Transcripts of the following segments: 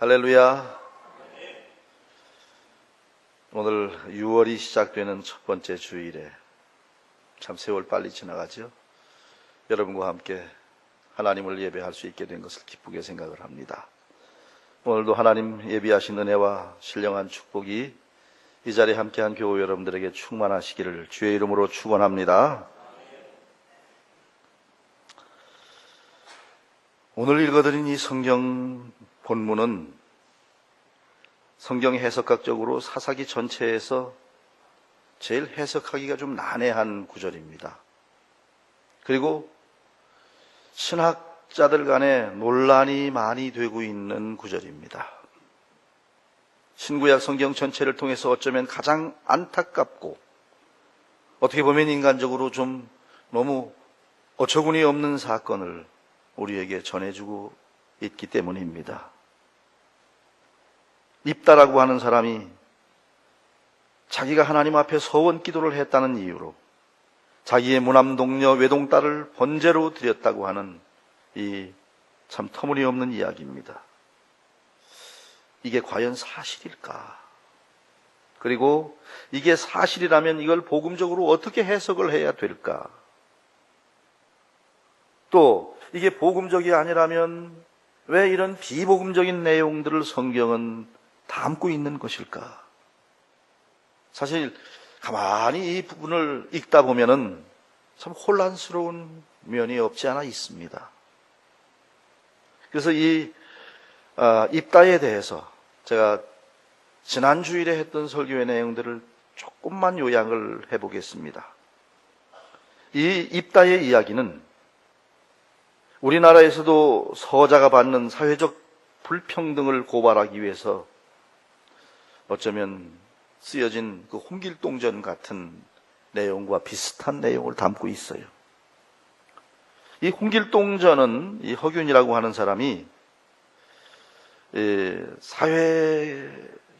할렐루야. 오늘 6월이 시작되는 첫 번째 주일에 참 세월 빨리 지나가죠. 여러분과 함께 하나님을 예배할 수 있게 된 것을 기쁘게 생각을 합니다. 오늘도 하나님 예비하신 은혜와 신령한 축복이 이 자리에 함께한 교우 여러분들에게 충만하시기를 주의 이름으로 축원합니다. 오늘 읽어드린 이 성경 본문은 성경 해석학적으로 사사기 전체에서 제일 해석하기가 좀 난해한 구절입니다. 그리고 신학자들 간에 논란이 많이 되고 있는 구절입니다. 신구약 성경 전체를 통해서 어쩌면 가장 안타깝고 어떻게 보면 인간적으로 좀 너무 어처구니 없는 사건을 우리에게 전해주고 있기 때문입니다. 입다라고 하는 사람이 자기가 하나님 앞에 서원 기도를 했다는 이유로 자기의 무남동녀 외동딸을 번제로 드렸다고 하는 이 참 터무니없는 이야기입니다. 이게 과연 사실일까? 그리고 이게 사실이라면 이걸 복음적으로 어떻게 해석을 해야 될까? 또 이게 복음적이 아니라면 왜 이런 비복음적인 내용들을 성경은 담고 있는 것일까? 사실 가만히 이 부분을 읽다 보면은 참 혼란스러운 면이 없지 않아 있습니다. 그래서 이 입다에 대해서 제가 지난 주일에 했던 설교의 내용들을 조금만 요약을 해보겠습니다. 이 입다의 이야기는 우리나라에서도 서자가 받는 사회적 불평등을 고발하기 위해서 어쩌면 쓰여진 그 홍길동전 같은 내용과 비슷한 내용을 담고 있어요. 이 홍길동전은 이 허균이라고 하는 사람이 사회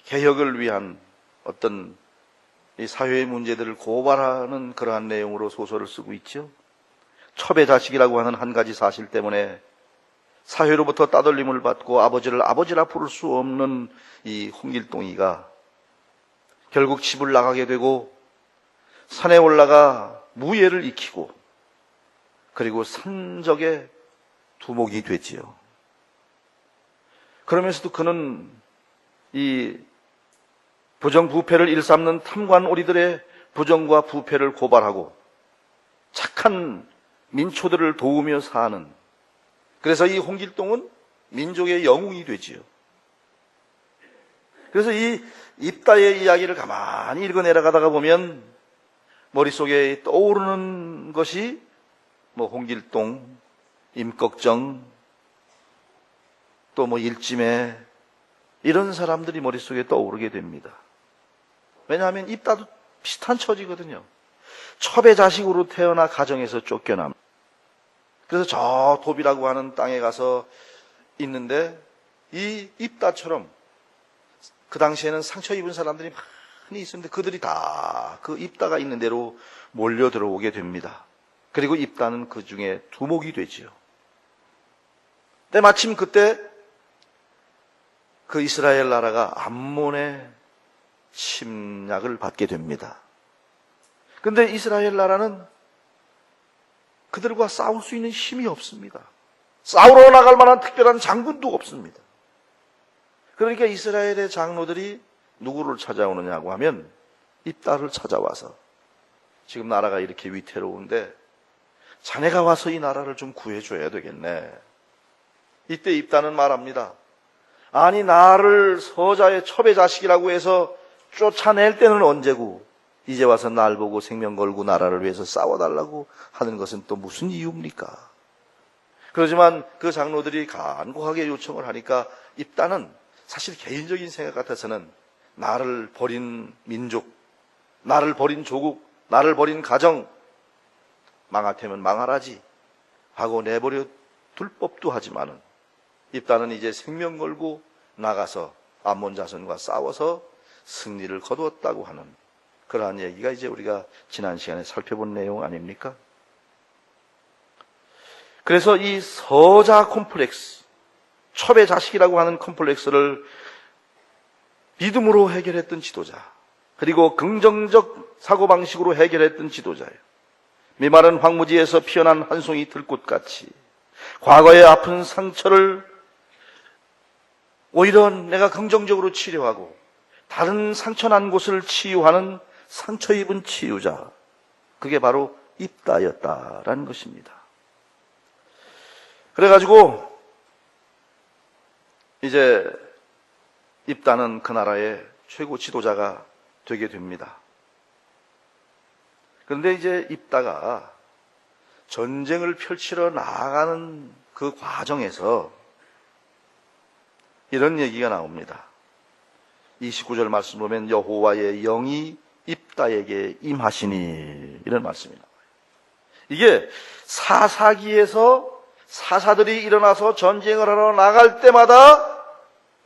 개혁을 위한 어떤 이 사회의 문제들을 고발하는 그러한 내용으로 소설을 쓰고 있죠. 첩의 자식이라고 하는 한 가지 사실 때문에 사회로부터 따돌림을 받고 아버지를 아버지라 부를 수 없는 이 홍길동이가 결국 집을 나가게 되고 산에 올라가 무예를 익히고 그리고 산적의 두목이 되지요. 그러면서도 그는 이 부정부패를 일삼는 탐관오리들의 부정과 부패를 고발하고 착한 민초들을 도우며 사는, 그래서 이 홍길동은 민족의 영웅이 되지요. 그래서 이 입다의 이야기를 가만히 읽어 내려가다가 보면 머릿속에 떠오르는 것이 홍길동, 임꺽정, 또 일지매 이런 사람들이 머릿속에 떠오르게 됩니다. 왜냐하면 입다도 비슷한 처지거든요. 첩의 자식으로 태어나 가정에서 쫓겨남. 그래서 저 도비라고 하는 땅에 가서 있는데 이 입다처럼 그 당시에는 상처 입은 사람들이 많이 있었는데 그들이 다 그 입다가 있는 대로 몰려 들어오게 됩니다. 그리고 입다는 그 중에 두목이 되지요. 근데 마침 그때 그 이스라엘 나라가 암몬의 침략을 받게 됩니다. 근데 이스라엘 나라는 그들과 싸울 수 있는 힘이 없습니다. 싸우러 나갈 만한 특별한 장군도 없습니다. 그러니까 이스라엘의 장로들이 누구를 찾아오느냐고 하면 입다를 찾아와서 지금 나라가 이렇게 위태로운데 자네가 와서 이 나라를 좀 구해줘야 되겠네. 이때 입다는 말합니다. 아니 나를 서자의 첩의 자식이라고 해서 쫓아낼 때는 언제고 이제 와서 날 보고 생명 걸고 나라를 위해서 싸워달라고 하는 것은 또 무슨 이유입니까? 그렇지만 그 장로들이 간곡하게 요청을 하니까 입다는 사실 개인적인 생각 같아서는 나를 버린 민족, 나를 버린 조국, 나를 버린 가정 망할 테면 망하라지 하고 내버려 둘 법도 하지만은 입다는 이제 생명 걸고 나가서 암몬 자손과 싸워서 승리를 거두었다고 하는 그러한 얘기가 이제 우리가 지난 시간에 살펴본 내용 아닙니까? 그래서 이 서자 콤플렉스, 첩의 자식이라고 하는 컴플렉스를 믿음으로 해결했던 지도자, 그리고 긍정적 사고방식으로 해결했던 지도자예요. 메마른 황무지에서 피어난 한 송이 들꽃같이 과거의 아픈 상처를 오히려 내가 긍정적으로 치료하고 다른 상처난 곳을 치유하는 상처 입은 치유자, 그게 바로 입다였다라는 것입니다. 그래가지고 이제 입다는 그 나라의 최고 지도자가 되게 됩니다. 그런데 이제 입다가 전쟁을 펼치러 나아가는 그 과정에서 이런 얘기가 나옵니다. 29절 말씀 보면 여호와의 영이 입다에게 임하시니, 이런 말씀이 나와요. 이게 사사기에서 사사들이 일어나서 전쟁을 하러 나갈 때마다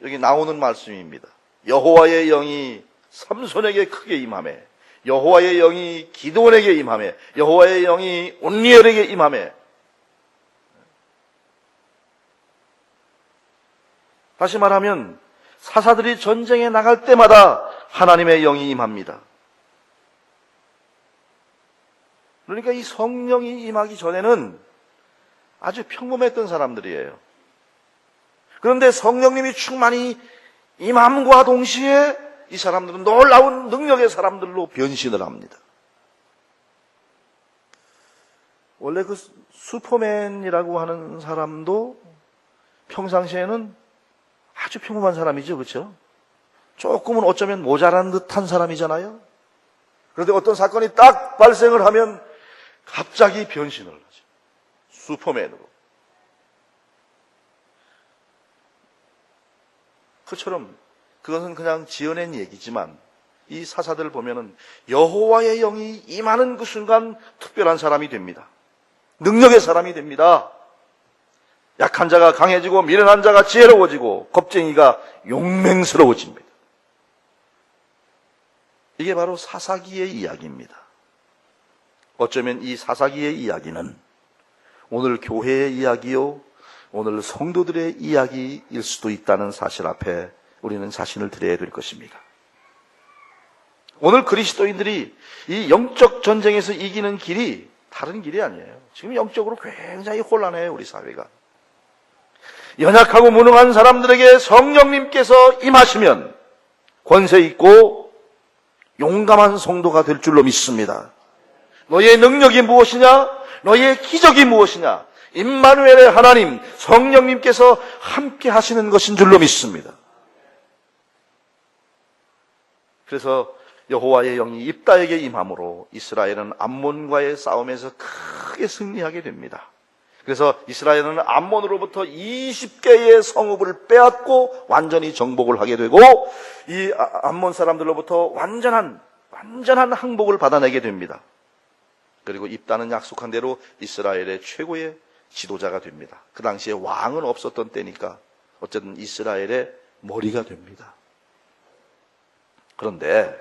여기 나오는 말씀입니다. 여호와의 영이 삼손에게 크게 임하매, 여호와의 영이 기드온에게 임하매, 여호와의 영이 온리엘에게 임하매. 다시 말하면 사사들이 전쟁에 나갈 때마다 하나님의 영이 임합니다. 그러니까 이 성령이 임하기 전에는 아주 평범했던 사람들이에요. 그런데 성령님이 충만히 임함과 동시에 이 사람들은 놀라운 능력의 사람들로 변신을 합니다. 원래 그 슈퍼맨이라고 하는 사람도 평상시에는 아주 평범한 사람이죠, 그렇죠? 조금은 어쩌면 모자란 듯한 사람이잖아요. 그런데 어떤 사건이 딱 발생을 하면 갑자기 변신을 하죠. 슈퍼맨으로. 그처럼 그것은 그냥 지어낸 얘기지만 이 사사들을 보면은 여호와의 영이 임하는 그 순간 특별한 사람이 됩니다. 능력의 사람이 됩니다. 약한 자가 강해지고 미련한 자가 지혜로워지고 겁쟁이가 용맹스러워집니다. 이게 바로 사사기의 이야기입니다. 어쩌면 이 사사기의 이야기는 오늘 교회의 이야기요, 오늘 성도들의 이야기일 수도 있다는 사실 앞에 우리는 자신을 드려야 될 것입니다. 오늘 그리스도인들이 이 영적 전쟁에서 이기는 길이 다른 길이 아니에요. 지금 영적으로 굉장히 혼란해요, 우리 사회가. 연약하고 무능한 사람들에게 성령님께서 임하시면 권세 있고 용감한 성도가 될 줄로 믿습니다. 너희의 능력이 무엇이냐? 너희의 기적이 무엇이냐? 임마누엘의 하나님, 성령님께서 함께 하시는 것인 줄로 믿습니다. 그래서 여호와의 영이 입다에게 임함으로 이스라엘은 암몬과의 싸움에서 크게 승리하게 됩니다. 그래서 이스라엘은 암몬으로부터 20개의 성읍을 빼앗고 완전히 정복을 하게 되고 이 암몬 사람들로부터 완전한 항복을 받아내게 됩니다. 그리고 입다는 약속한 대로 이스라엘의 최고의 지도자가 됩니다. 그 당시에 왕은 없었던 때니까 어쨌든 이스라엘의 머리가 됩니다. 그런데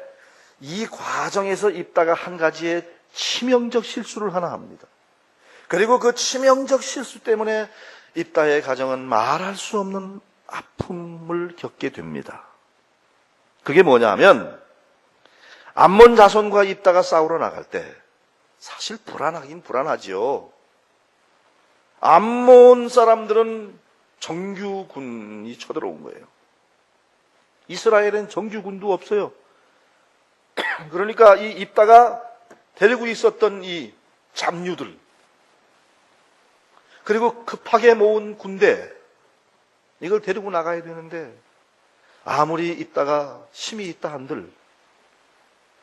이 과정에서 입다가 한 가지의 치명적 실수를 하나 합니다. 그리고 그 치명적 실수 때문에 입다의 가정은 말할 수 없는 아픔을 겪게 됩니다. 그게 뭐냐면 암몬 자손과 입다가 싸우러 나갈 때 사실 불안하긴 불안하지요. 암몬 사람들은 정규군이 쳐들어온 거예요. 이스라엘엔 정규군도 없어요. 그러니까 이 입다가 데리고 있었던 이 잡류들, 그리고 급하게 모은 군대, 이걸 데리고 나가야 되는데 아무리 입다가 힘이 있다 한들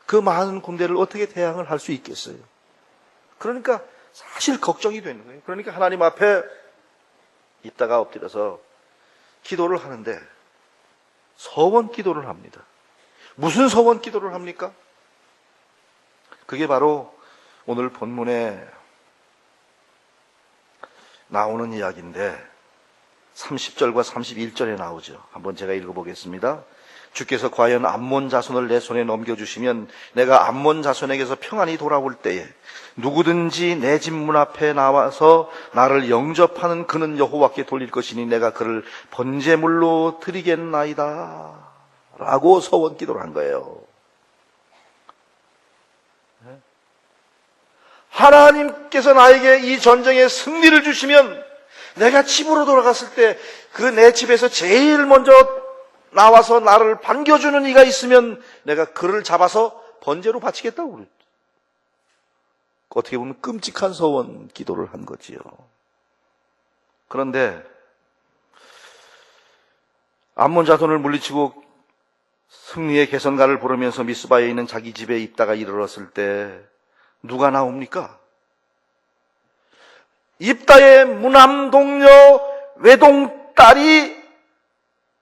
그 많은 군대를 어떻게 대항을 할 수 있겠어요? 그러니까 사실 걱정이 되는 거예요. 그러니까 하나님 앞에 입다가 엎드려서 기도를 하는데 서원 기도를 합니다. 무슨 서원 기도를 합니까? 그게 바로 오늘 본문에 나오는 이야기인데 30절과 31절에 나오죠. 한번 제가 읽어보겠습니다. 주께서 과연 암몬 자손을 내 손에 넘겨주시면 내가 암몬 자손에게서 평안히 돌아올 때에 누구든지 내 집 문 앞에 나와서 나를 영접하는 그는 여호와께 돌릴 것이니 내가 그를 번제물로 드리겠나이다 라고 서원 기도를 한 거예요. 하나님께서 나에게 이 전쟁에 승리를 주시면 내가 집으로 돌아갔을 때 그 내 집에서 제일 먼저 나와서 나를 반겨주는 이가 있으면 내가 그를 잡아서 번제로 바치겠다고 그랬죠. 어떻게 보면 끔찍한 서원 기도를 한 거지요. 그런데 암몬 자손을 물리치고 승리의 개선가를 부르면서 미스바에 있는 자기 집에 입다가 이르렀을 때 누가 나옵니까? 입다의 무남 동료 외동딸이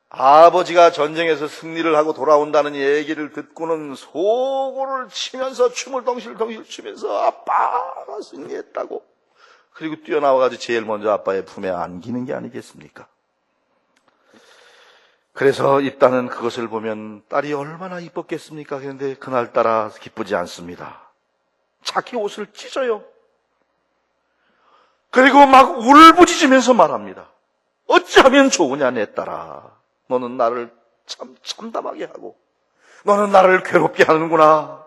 아버지가 전쟁에서 승리를 하고 돌아온다는 얘기를 듣고는 소고를 치면서 춤을 덩실덩실 추면서 아빠가 승리했다고, 그리고 뛰어나와가지고 제일 먼저 아빠의 품에 안기는 게 아니겠습니까? 그래서 입다는 그것을 보면 딸이 얼마나 이뻤겠습니까? 그런데 그날따라 기쁘지 않습니다. 자기 옷을 찢어요. 그리고 막 울부짖으면서 말합니다. 어찌하면 좋으냐 내 딸아. 너는 나를 참 참담하게 하고 너는 나를 괴롭게 하는구나.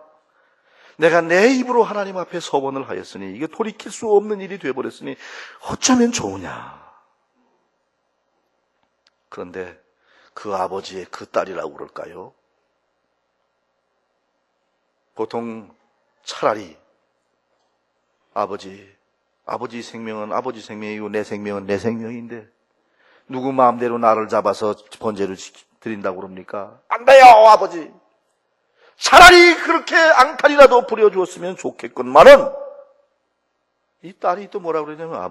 내가 내 입으로 하나님 앞에 서원을 하였으니 이게 돌이킬 수 없는 일이 되어버렸으니 어쩌면 좋으냐. 그런데 그 아버지의 그 딸이라고 그럴까요? 보통 차라리 아버지 생명은 아버지 생명이고 내 생명은 내 생명인데 누구 마음대로 나를 잡아서 번제를 드린다고 그럽니까? 안 돼요, 아버지. 차라리 그렇게 앙탈이라도 부려주었으면 좋겠건만은 이 딸이 또 뭐라 그러냐면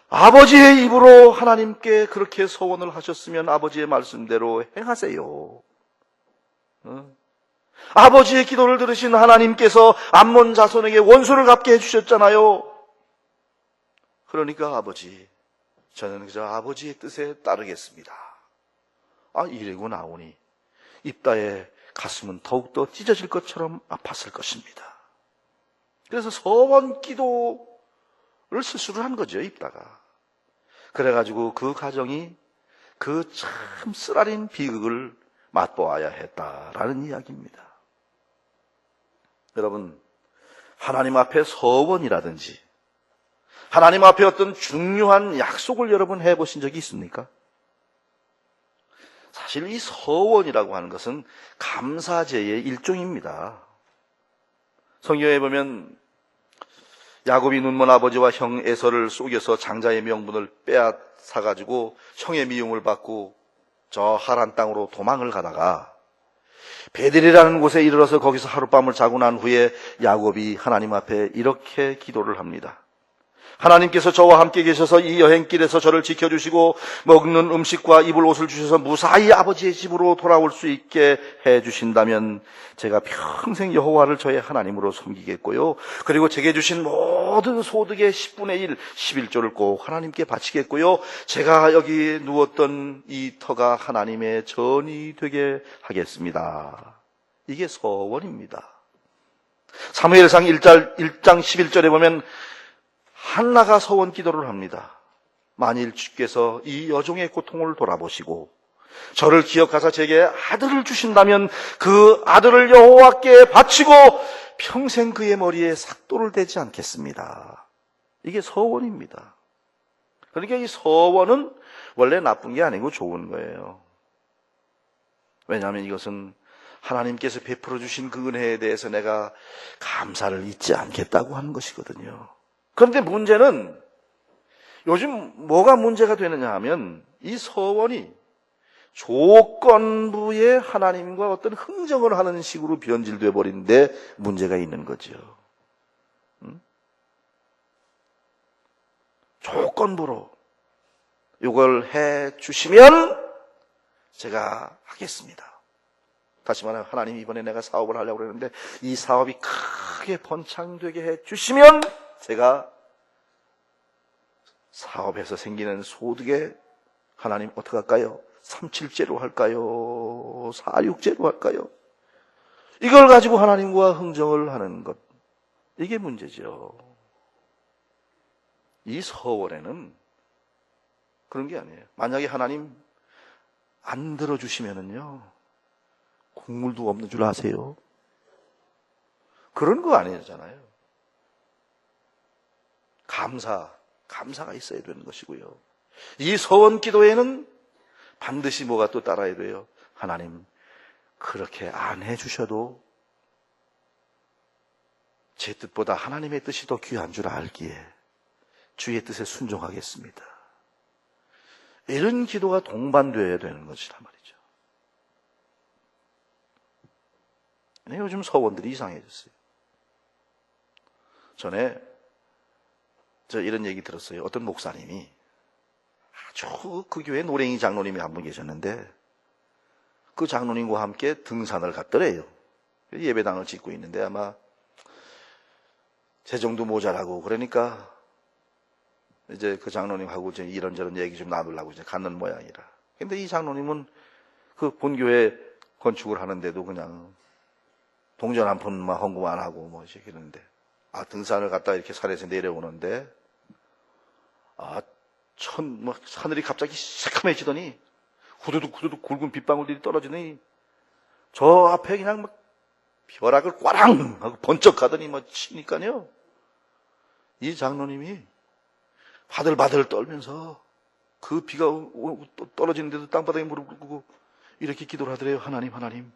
아버지의 입으로 하나님께 그렇게 서원을 하셨으면 아버지의 말씀대로 행하세요. 아버지의 기도를 들으신 하나님께서 암몬 자손에게 원수를 갚게 해주셨잖아요. 그러니까 아버지, 저는 그저 아버지의 뜻에 따르겠습니다. 이래고 나오니 입다의 가슴은 더욱더 찢어질 것처럼 아팠을 것입니다. 그래서 서원 기도를 실수를 한 거죠, 입다가. 그래가지고 그 가정이 그 참 쓰라린 비극을 맛보아야 했다라는 이야기입니다. 여러분, 하나님 앞에 서원이라든지 하나님 앞에 어떤 중요한 약속을 여러분 해보신 적이 있습니까? 사실 이 서원이라고 하는 것은 감사제의 일종입니다. 성경에 보면 야곱이 눈먼 아버지와 형 에서를 속여서 장자의 명분을 빼앗아가지고 형의 미움을 받고 저 하란 땅으로 도망을 가다가 베델이라는 곳에 이르러서 거기서 하룻밤을 자고 난 후에 야곱이 하나님 앞에 이렇게 기도를 합니다. 하나님께서 저와 함께 계셔서 이 여행길에서 저를 지켜주시고 먹는 음식과 입을 옷을 주셔서 무사히 아버지의 집으로 돌아올 수 있게 해주신다면 제가 평생 여호와를 저의 하나님으로 섬기겠고요. 그리고 제게 주신 모든 소득의 10분의 1, 11조를 꼭 하나님께 바치겠고요. 제가 여기 누웠던 이 터가 하나님의 전이 되게 하겠습니다. 이게 서원입니다. 사무엘상 1장 11절에 보면 한나가 서원 기도를 합니다. 만일 주께서 이 여종의 고통을 돌아보시고 저를 기억하사 제게 아들을 주신다면 그 아들을 여호와께 바치고 평생 그의 머리에 삭도를 대지 않겠습니다. 이게 서원입니다. 그러니까 이 서원은 원래 나쁜 게 아니고 좋은 거예요. 왜냐하면 이것은 하나님께서 베풀어 주신 그 은혜에 대해서 내가 감사를 잊지 않겠다고 하는 것이거든요. 그런데 문제는 요즘 뭐가 문제가 되느냐 하면 이 서원이 조건부의 하나님과 어떤 흥정을 하는 식으로 변질돼 버린데 문제가 있는 거죠. 조건부로 이걸 해 주시면 제가 하겠습니다. 다시 말하면 하나님 이번에 내가 사업을 하려고 그러는데 이 사업이 크게 번창되게 해 주시면 제가 사업에서 생기는 소득에 하나님 어떻게 할까요? 3.7제로 할까요? 4.6제로 할까요? 이걸 가지고 하나님과 흥정을 하는 것, 이게 문제죠. 이 서원에는 그런 게 아니에요. 만약에 하나님 안 들어주시면은요, 국물도 없는 줄 아세요? 그런 거 아니잖아요. 감사가 있어야 되는 것이고요. 이 서원 기도에는 반드시 뭐가 또 따라야 돼요? 하나님, 그렇게 안 해주셔도 제 뜻보다 하나님의 뜻이 더 귀한 줄 알기에 주의 뜻에 순종하겠습니다. 이런 기도가 동반되어야 되는 것이란 말이죠. 근데 요즘 서원들이 이상해졌어요. 전에 저 이런 얘기 들었어요. 어떤 목사님이 아주 그 교회 노랭이 장로님이 한 분 계셨는데 그 장로님과 함께 등산을 갔더래요. 예배당을 짓고 있는데 아마 재정도 모자라고 그러니까 이제 그 장로님하고 이제 이런저런 얘기 좀 나누려고 이제 갔는 모양이라. 근데 이 장로님은 그 본교회 건축을 하는데도 그냥 동전 한 푼만 헌금 안 하고 뭐 이렇게 그러는데 등산을 갔다 이렇게 산에서 내려오는데 하늘이 갑자기 새카매지더니 후두둑 굵은 빗방울들이 떨어지더니 저 앞에 그냥 막 벼락을 꽈랑 하고 번쩍 가더니 뭐 치니까요. 이 장로님이 바들바들 떨면서 그 비가 떨어지는데도 땅바닥에 무릎 꿇고 이렇게 기도를 하더래요. 하나님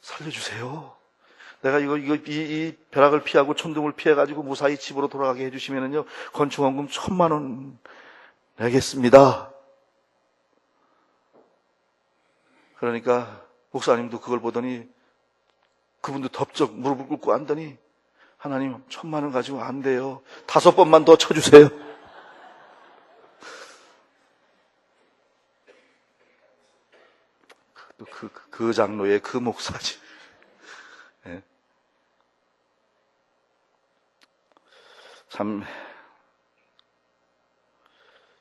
살려주세요. 내가 이 벼락을 피하고 천둥을 피해가지고 무사히 집으로 돌아가게 해주시면은요, 건축원금 1,000만 원 내겠습니다. 그러니까 목사님도 그걸 보더니 그분도 덥적 무릎을 꿇고 앉더니 하나님 1,000만 원 가지고 안 돼요. 5번만 더 쳐주세요. 그 장로의 그 목사지. 네. 참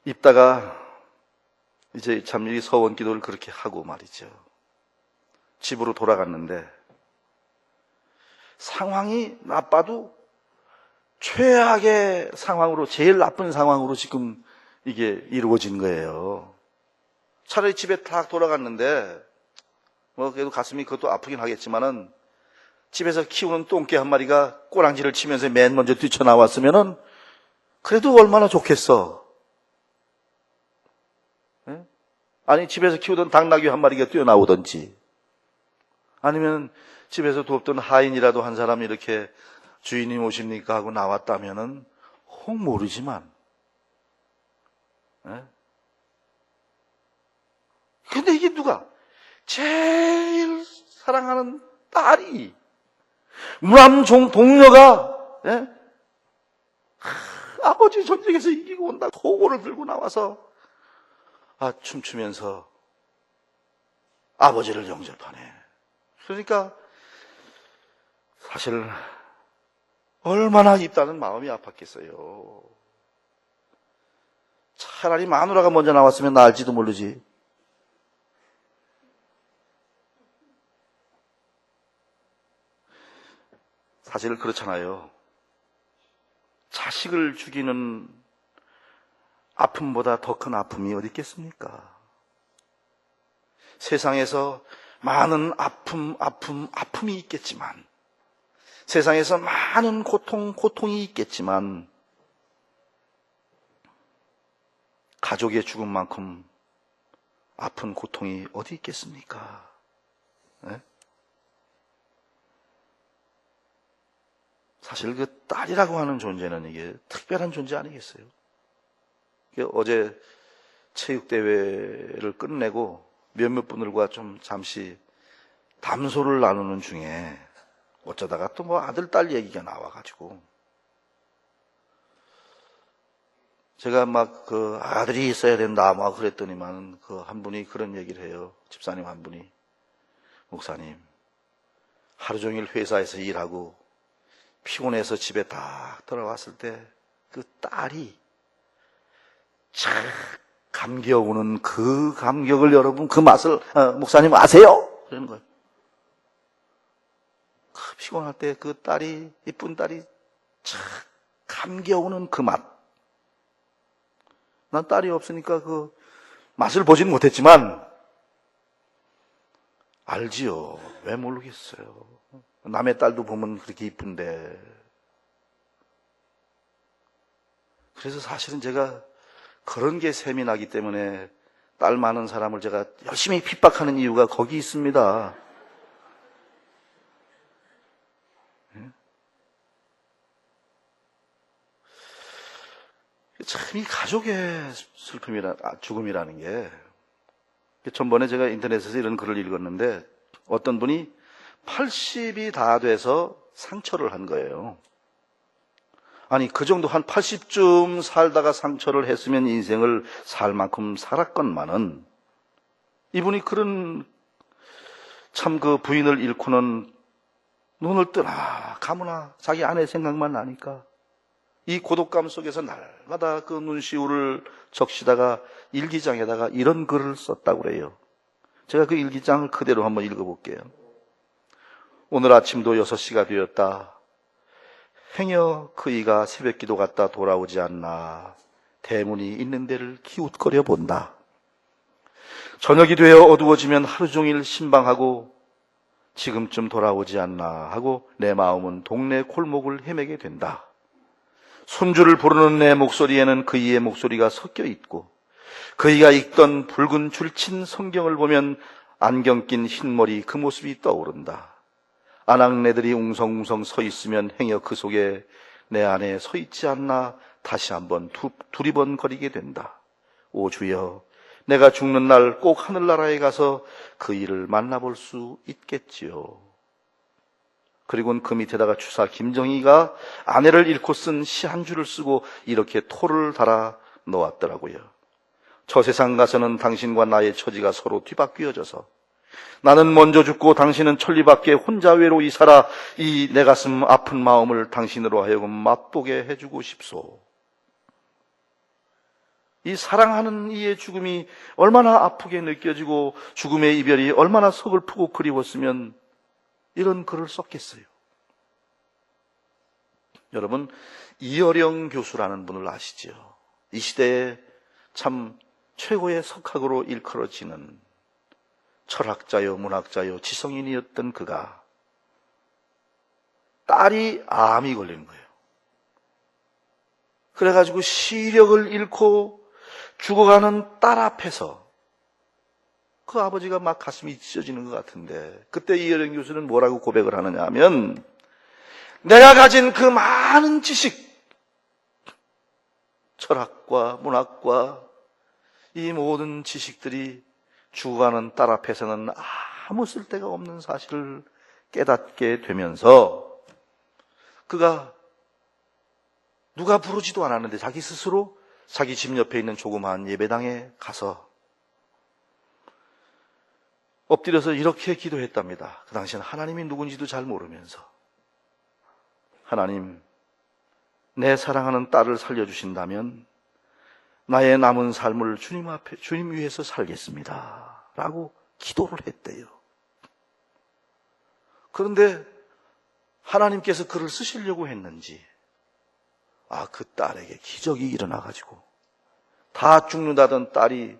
입다가 이제 참 이 서원 기도를 그렇게 하고 말이죠. 집으로 돌아갔는데 상황이 나빠도 최악의 상황으로, 제일 나쁜 상황으로 지금 이게 이루어진 거예요. 차라리 집에 딱 돌아갔는데 뭐 그래도 가슴이 그것도 아프긴 하겠지만은 집에서 키우는 똥개 한 마리가 꼬랑지를 치면서 맨 먼저 뛰쳐나왔으면은 그래도 얼마나 좋겠어. 네? 아니 집에서 키우던 당나귀 한 마리가 뛰어나오든지 아니면 집에서 돕던 하인이라도 한 사람이 이렇게 주인님 오십니까 하고 나왔다면은 혹 모르지만 근데 이게 누가? 제일 사랑하는 딸이 무남종 동료가 아버지 전쟁에서 이기고 온다 도구를 들고 나와서 춤추면서 아버지를 영접하네. 그러니까 사실 얼마나 입다는 마음이 아팠겠어요. 차라리 마누라가 먼저 나왔으면 나을지도 모르지. 사실 그렇잖아요. 자식을 죽이는 아픔보다 더 큰 아픔이 어디 있겠습니까? 세상에서 많은 아픔이 있겠지만, 세상에서 많은 고통이 있겠지만, 가족의 죽음만큼 아픈 고통이 어디 있겠습니까? 네? 사실 그 딸이라고 하는 존재는 이게 특별한 존재 아니겠어요? 어제 체육대회를 끝내고 몇몇 분들과 좀 잠시 담소를 나누는 중에 어쩌다가 또 뭐 아들, 딸 얘기가 나와가지고 제가 막 그 아들이 있어야 된다 막 그랬더니만 그 한 분이 그런 얘기를 해요. 집사님 한 분이. 목사님, 하루 종일 회사에서 일하고 피곤해서 집에 딱 들어왔을 때 그 딸이 참 감겨오는 그 감격을 여러분 그 맛을 목사님 아세요? 그러는 거예요. 피곤할 때 그 딸이 이쁜 딸이 참 감겨오는 그 맛. 난 딸이 없으니까 그 맛을 보지는 못했지만 알지요. 왜 모르겠어요. 남의 딸도 보면 그렇게 이쁜데. 그래서 사실은 제가 그런 게 셈이 나기 때문에 딸 많은 사람을 제가 열심히 핍박하는 이유가 거기 있습니다. 참 이 가족의 죽음이라는 게, 전번에 제가 인터넷에서 이런 글을 읽었는데 어떤 분이 80이 다 돼서 상처를 한 거예요. 아니 그 정도 한 80쯤 살다가 상처를 했으면 인생을 살 만큼 살았건만은 이분이 그런 참 그 부인을 잃고는 눈을 뜨나 감으나 자기 아내 생각만 나니까 이 고독감 속에서 날마다 그 눈시울을 적시다가 일기장에다가 이런 글을 썼다고 그래요. 제가 그 일기장을 그대로 한번 읽어볼게요. 오늘 아침도 6시가 되었다. 행여 그이가 새벽기도 갔다 돌아오지 않나 대문이 있는 데를 기웃거려 본다. 저녁이 되어 어두워지면 하루 종일 신방하고 지금쯤 돌아오지 않나 하고 내 마음은 동네 골목을 헤매게 된다. 손주를 부르는 내 목소리에는 그이의 목소리가 섞여 있고 그이가 읽던 붉은 줄친 성경을 보면 안경 낀 흰머리 그 모습이 떠오른다. 아낙네들이 웅성웅성 서 있으면 행여 그 속에 내 안에 서 있지 않나 다시 한번 두리번거리게 된다. 오 주여, 내가 죽는 날 꼭 하늘나라에 가서 그 일을 만나볼 수 있겠지요. 그리고는 그 밑에다가 추사 김정희가 아내를 잃고 쓴 시 한 줄을 쓰고 이렇게 토를 달아 놓았더라고요. 저 세상 가서는 당신과 나의 처지가 서로 뒤바뀌어져서 나는 먼저 죽고 당신은 천리밖에 혼자 외로이 살아 이 내 가슴 아픈 마음을 당신으로 하여금 맛보게 해주고 싶소. 이 사랑하는 이의 죽음이 얼마나 아프게 느껴지고 죽음의 이별이 얼마나 서글프고 그리웠으면 이런 글을 썼겠어요. 여러분, 이어령 교수라는 분을 아시죠? 이 시대에 참 최고의 석학으로 일컬어지는 철학자요, 문학자요, 지성인이었던 그가 딸이 암이 걸린 거예요. 그래가지고 시력을 잃고 죽어가는 딸 앞에서 그 아버지가 막 가슴이 찢어지는 것 같은데 그때 이어령 교수는 뭐라고 고백을 하느냐 하면 내가 가진 그 많은 지식, 철학과 문학과 이 모든 지식들이 죽어가는 딸 앞에서는 아무 쓸데가 없는 사실을 깨닫게 되면서 그가 누가 부르지도 않았는데 자기 스스로 자기 집 옆에 있는 조그마한 예배당에 가서 엎드려서 이렇게 기도했답니다. 그 당시에는 하나님이 누군지도 잘 모르면서 하나님, 내 사랑하는 딸을 살려주신다면 나의 남은 삶을 주님 앞에, 주님 위해서 살겠습니다. 라고 기도를 했대요. 그런데 하나님께서 그를 쓰시려고 했는지 그 딸에게 기적이 일어나가지고 다 죽는다던 딸이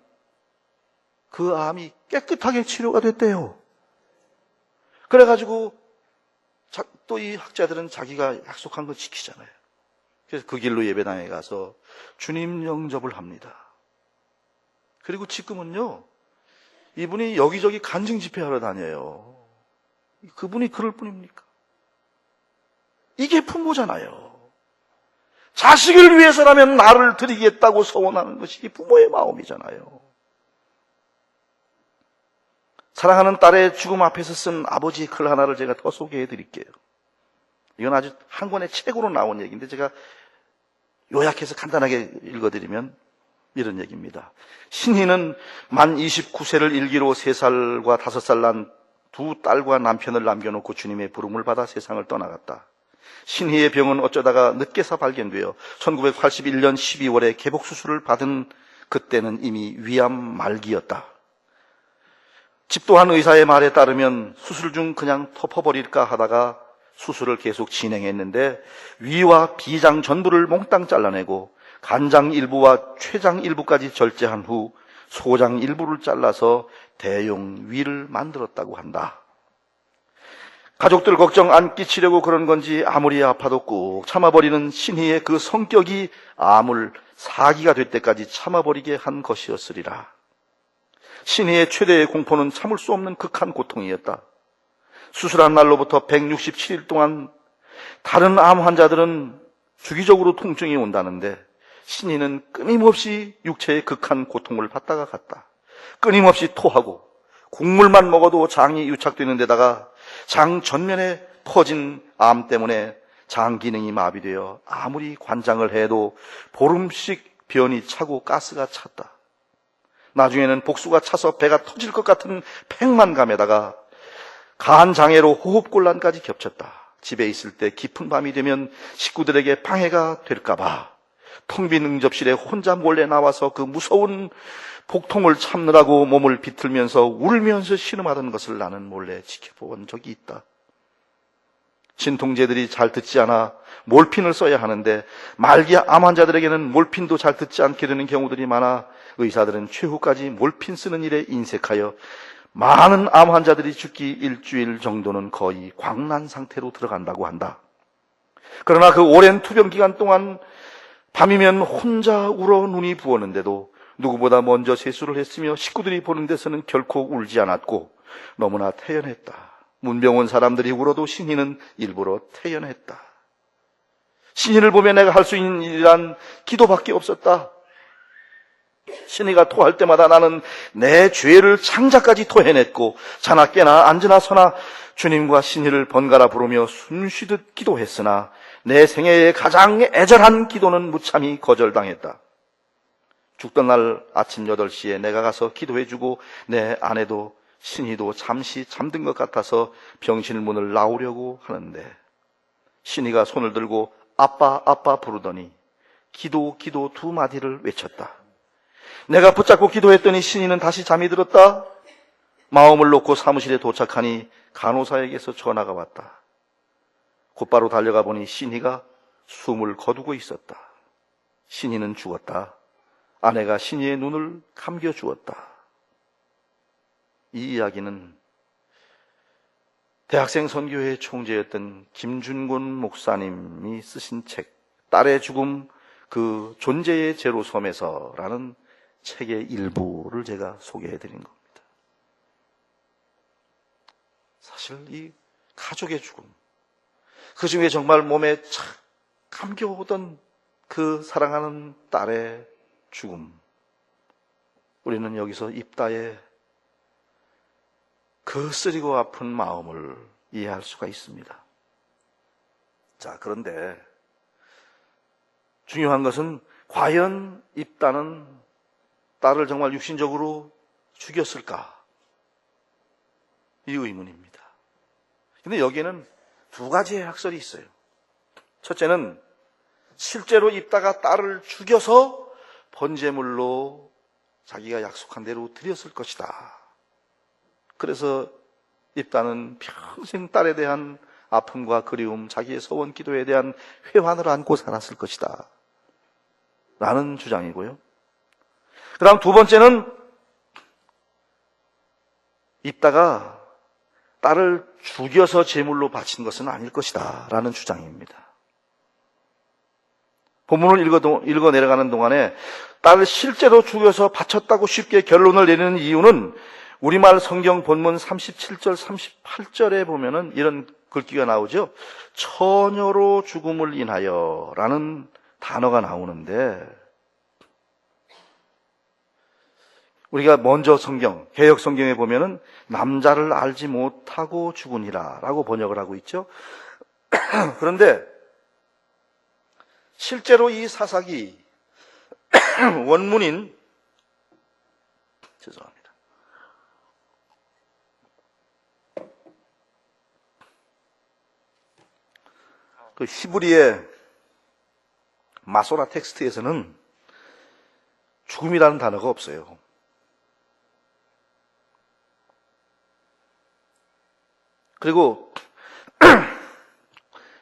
그 암이 깨끗하게 치료가 됐대요. 그래가지고 또 이 학자들은 자기가 약속한 거 지키잖아요. 그래서 그 길로 예배당에 가서 주님 영접을 합니다. 그리고 지금은요, 이분이 여기저기 간증 집회하러 다녀요. 그분이 그럴 뿐입니까? 이게 부모잖아요. 자식을 위해서라면 나를 드리겠다고 서원하는 것이 부모의 마음이잖아요. 사랑하는 딸의 죽음 앞에서 쓴 아버지의 글 하나를 제가 더 소개해 드릴게요. 이건 아주 한 권의 책으로 나온 얘기인데 제가 요약해서 간단하게 읽어드리면 이런 얘기입니다. 신희는 만 29세를 일기로 3살과 5살 난 두 딸과 남편을 남겨놓고 주님의 부름을 받아 세상을 떠나갔다. 신희의 병은 어쩌다가 늦게서 발견되어 1981년 12월에 개복수술을 받은 그때는 이미 위암 말기였다. 집도한 의사의 말에 따르면 수술 중 그냥 덮어버릴까 하다가 수술을 계속 진행했는데 위와 비장 전부를 몽땅 잘라내고 간장 일부와 췌장 일부까지 절제한 후 소장 일부를 잘라서 대용 위를 만들었다고 한다. 가족들 걱정 안 끼치려고 그런 건지 아무리 아파도 꾹 참아버리는 신희의 그 성격이 암을 사기가 될 때까지 참아버리게 한 것이었으리라. 신희의 최대의 공포는 참을 수 없는 극한 고통이었다. 수술한 날로부터 167일 동안 다른 암 환자들은 주기적으로 통증이 온다는데 신희는 끊임없이 육체의 극한 고통을 받다가 갔다. 끊임없이 토하고 국물만 먹어도 장이 유착되는 데다가 장 전면에 퍼진 암 때문에 장 기능이 마비되어 아무리 관장을 해도 보름씩 변이 차고 가스가 찼다. 나중에는 복수가 차서 배가 터질 것 같은 팽만감에다가 간장애로 호흡곤란까지 겹쳤다. 집에 있을 때 깊은 밤이 되면 식구들에게 방해가 될까봐 텅 빈 응접실에 혼자 몰래 나와서 그 무서운 복통을 참느라고 몸을 비틀면서 울면서 신음하던 것을 나는 몰래 지켜본 적이 있다. 진통제들이 잘 듣지 않아 몰핀을 써야 하는데 말기 암 환자들에게는 몰핀도 잘 듣지 않게 되는 경우들이 많아 의사들은 최후까지 몰핀 쓰는 일에 인색하여 많은 암 환자들이 죽기 일주일 정도는 거의 광난 상태로 들어간다고 한다. 그러나 그 오랜 투병 기간 동안 밤이면 혼자 울어 눈이 부었는데도 누구보다 먼저 세수를 했으며 식구들이 보는 데서는 결코 울지 않았고 너무나 태연했다. 문병 사람들이 울어도 신희는 일부러 태연했다. 신희를 보면 내가 할 수 있는 일이란 기도밖에 없었다. 신희가 토할 때마다 나는 내 죄를 창자까지 토해냈고 자나 깨나 앉으나 서나 주님과 신희를 번갈아 부르며 숨쉬듯 기도했으나 내 생애의 가장 애절한 기도는 무참히 거절당했다. 죽던 날 아침 8시에 내가 가서 기도해주고 내 아내도 신희도 잠시 잠든 것 같아서 병실 문을 나오려고 하는데 신희가 손을 들고 아빠 아빠 부르더니 기도 기도 두 마디를 외쳤다. 내가 붙잡고 기도했더니 신희는 다시 잠이 들었다. 마음을 놓고 사무실에 도착하니 간호사에게서 전화가 왔다. 곧바로 달려가 보니 신희가 숨을 거두고 있었다. 신희는 죽었다. 아내가 신희의 눈을 감겨주었다. 이 이야기는 대학생 선교회 총재였던 김준곤 목사님이 쓰신 책 딸의 죽음 그 존재의 제로섬에서라는 책의 일부를 제가 소개해드린 겁니다. 사실 이 가족의 죽음, 그 중에 정말 몸에 착 감겨오던 그 사랑하는 딸의 죽음, 우리는 여기서 입다의 그 쓰리고 아픈 마음을 이해할 수가 있습니다. 자, 그런데 중요한 것은 과연 입다는 딸을 정말 육신적으로 죽였을까? 이 의문입니다. 근데 여기에는 두 가지의 학설이 있어요. 첫째는 실제로 입다가 딸을 죽여서 번제물로 자기가 약속한 대로 드렸을 것이다. 그래서 입다는 평생 딸에 대한 아픔과 그리움, 자기의 서원 기도에 대한 회환을 안고 살았을 것이다. 라는 주장이고요. 그 다음 두 번째는 입다가 딸을 죽여서 제물로 바친 것은 아닐 것이다. 라는 주장입니다. 본문을 읽어 내려가는 동안에 딸을 실제로 죽여서 바쳤다고 쉽게 결론을 내리는 이유는 우리말 성경 본문 37절, 38절에 보면은 이런 글귀가 나오죠. 처녀로 죽음을 인하여 라는 단어가 나오는데 우리가 먼저 성경, 개역 성경에 보면은 남자를 알지 못하고 죽으니라 라고 번역을 하고 있죠. 그런데 실제로 이 사사기 원문인 죄송합니다. 그 히브리의 마소라 텍스트에서는 죽음이라는 단어가 없어요. 그리고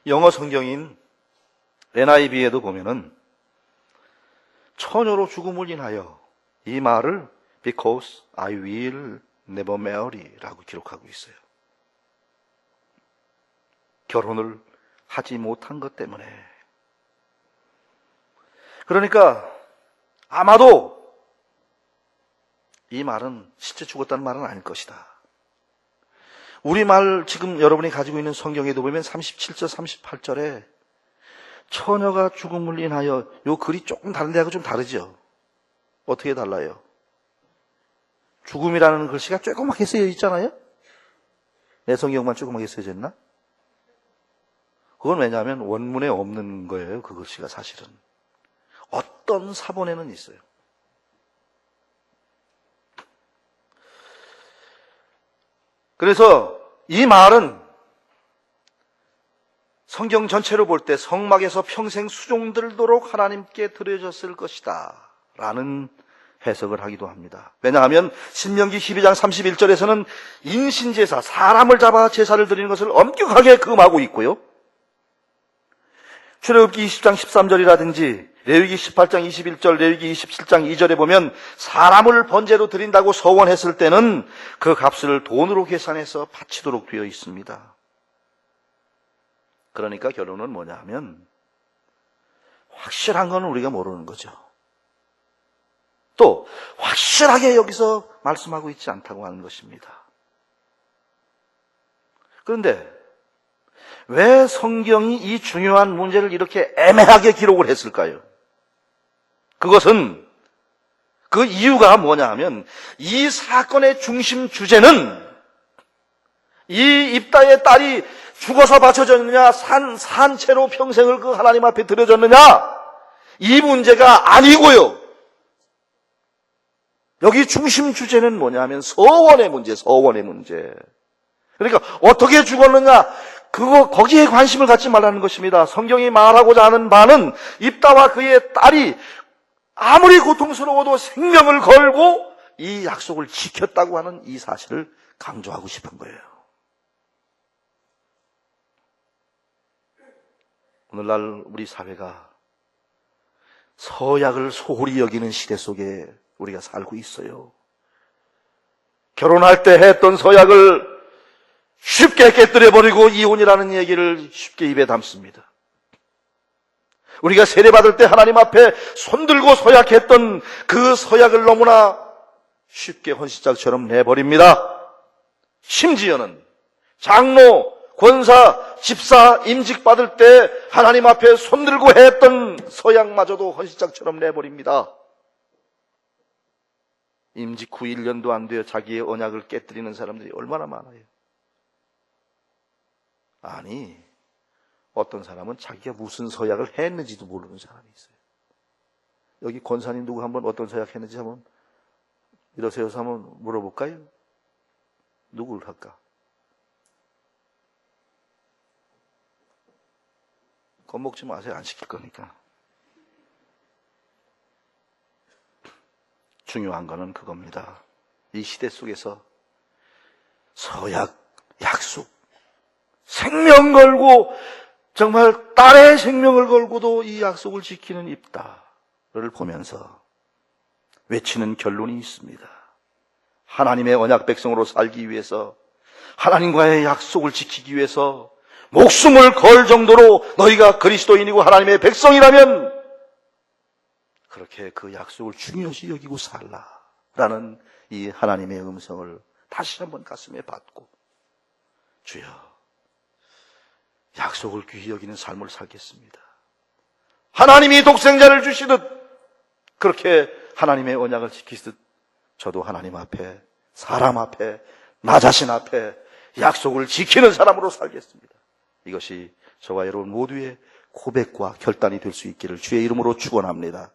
영어 성경인 NIV에도 보면은 처녀로 죽음을 인하여 이 말을 because I will never marry라고 기록하고 있어요. 결혼을 하지 못한 것 때문에. 그러니까 아마도 이 말은 실제 죽었다는 말은 아닐 것이다. 우리말 지금 여러분이 가지고 있는 성경에도 보면 37절, 38절에 처녀가 죽음을 인하여 요 글이 조금 다른 데하고 좀 다르죠. 어떻게 달라요? 죽음이라는 글씨가 조그맣게 쓰여 있잖아요. 내 성경만 조그맣게 쓰여져 있나? 그건 왜냐하면 원문에 없는 거예요. 그 글씨가 사실은. 어떤 사본에는 있어요. 그래서 이 말은 성경 전체로 볼 때 성막에서 평생 수종들도록 하나님께 드려졌을 것이다 라는 해석을 하기도 합니다. 왜냐하면 신명기 12장 31절에서는 인신제사, 사람을 잡아 제사를 드리는 것을 엄격하게 금하고 있고요. 출애굽기 20장 13절이라든지 레위기 18장 21절, 레위기 27장 2절에 보면 사람을 번제로 드린다고 서원했을 때는 그 값을 돈으로 계산해서 바치도록 되어 있습니다. 그러니까 결론은 뭐냐 하면 확실한 건 우리가 모르는 거죠. 또 확실하게 여기서 말씀하고 있지 않다고 하는 것입니다. 그런데 왜 성경이 이 중요한 문제를 이렇게 애매하게 기록을 했을까요? 그것은 그 이유가 뭐냐 하면 이 사건의 중심 주제는 이 입다의 딸이 죽어서 바쳐졌느냐 산채로 평생을 그 하나님 앞에 드려졌느냐 이 문제가 아니고요. 여기 중심 주제는 뭐냐 하면 서원의 문제. 그러니까 어떻게 죽었느냐 거기에 관심을 갖지 말라는 것입니다. 성경이 말하고자 하는 바는 입다와 그의 딸이 아무리 고통스러워도 생명을 걸고 이 약속을 지켰다고 하는 이 사실을 강조하고 싶은 거예요. 오늘날 우리 사회가 서약을 소홀히 여기는 시대 속에 우리가 살고 있어요. 결혼할 때 했던 서약을 쉽게 깨뜨려버리고 이혼이라는 얘기를 쉽게 입에 담습니다. 우리가 세례받을 때 하나님 앞에 손들고 서약했던 그 서약을 너무나 쉽게 헌시짝처럼 내버립니다. 심지어는 장로, 권사, 집사, 임직 받을 때 하나님 앞에 손들고 했던 서약마저도 헌시짝처럼 내버립니다. 임직 후 1년도 안 되어 자기의 언약을 깨뜨리는 사람들이 얼마나 많아요. 아니, 어떤 사람은 자기가 무슨 서약을 했는지도 모르는 사람이 있어요. 여기 권사님 누구 한번 어떤 서약 했는지 한번 이러세요 한번 물어볼까요? 누구를 할까? 겁먹지 마세요. 안 시킬 거니까. 중요한 거는 그겁니다. 이 시대 속에서 서약, 약속, 생명 걸고 정말 딸의 생명을 걸고도 이 약속을 지키는 입다를 보면서 외치는 결론이 있습니다. 하나님의 언약 백성으로 살기 위해서 하나님과의 약속을 지키기 위해서 목숨을 걸 정도로 너희가 그리스도인이고 하나님의 백성이라면 그렇게 그 약속을 중요시 여기고 살라라는 이 하나님의 음성을 다시 한번 가슴에 받고 주여 약속을 귀히 여기는 삶을 살겠습니다. 하나님이 독생자를 주시듯 그렇게 하나님의 언약을 지키듯 저도 하나님 앞에 사람 앞에 나 자신 앞에 약속을 지키는 사람으로 살겠습니다. 이것이 저와 여러분 모두의 고백과 결단이 될 수 있기를 주의 이름으로 축원합니다.